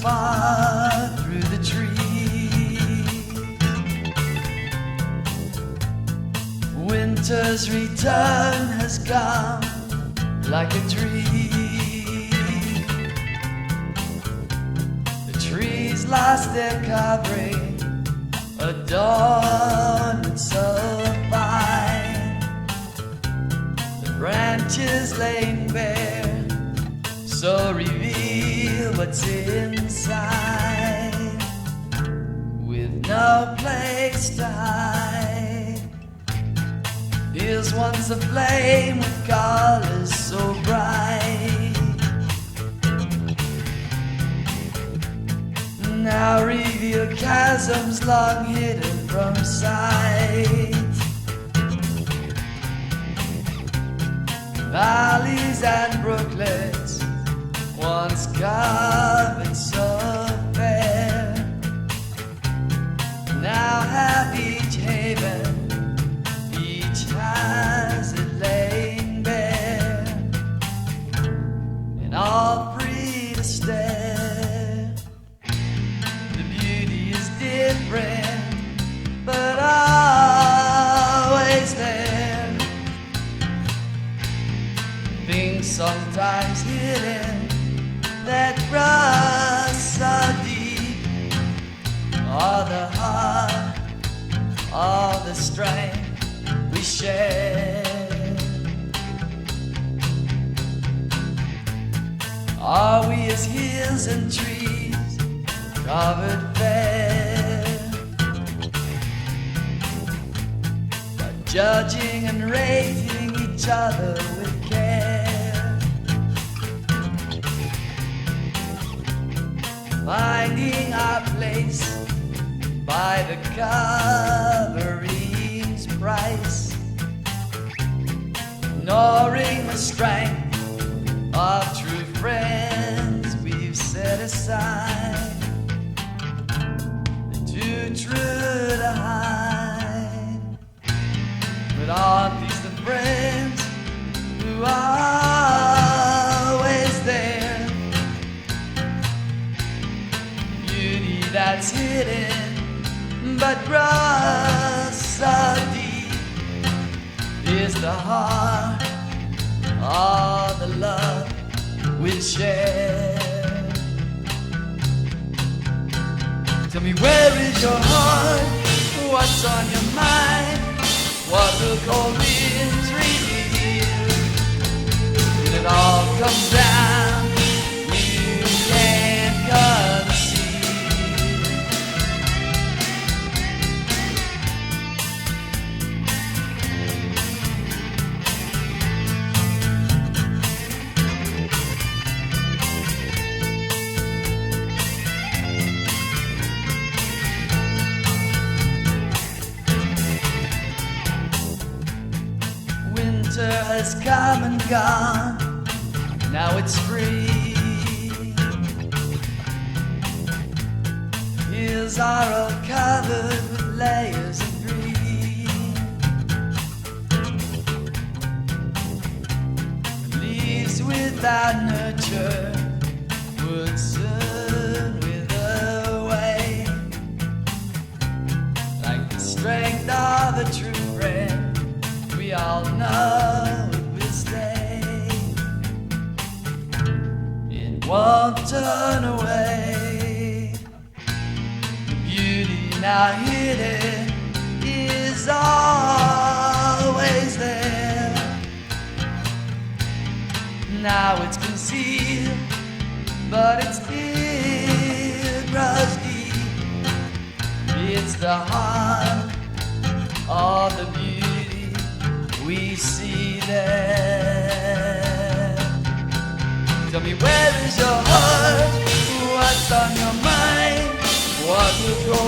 far through the trees. Winter's return has come like a dream. The trees lost their covering, adorned so fine. The branches laying bare, so reveal what's inside, with no place to hide. Here's once a flame with colors so bright, now reveal chasms long hidden from sight. Valleys and brooklets once covered so fair, now have each haven, each has it laying bare, and all free to stare. The beauty is different, but always there. Things sometimes hidden that rust so deep, all the heart, all the strength we share. Are we as hills and trees covered fair, but judging and rating each other with care, finding our place by the covering's price, ignoring the strength of true friends we've set aside, too true to hide. But aren't these the friends who are always there? Beauty that's hidden but grows so deep is the heart, all the love we share. Tell me, where is your heart? What's on your mind? What will cold winds reveal? When it all comes down, you can't conceal. Winter has come and gone, now it's free. Hills are all covered with layers of green. Leaves without nurture would soon wither away, like the strength of a true friend. We all know it will stay, it won't turn away. The beauty now hidden is always there, now it's concealed, but it still grows deep. It's the heart of the beauty we see there. Tell me, where is your heart? What's on your mind? What will go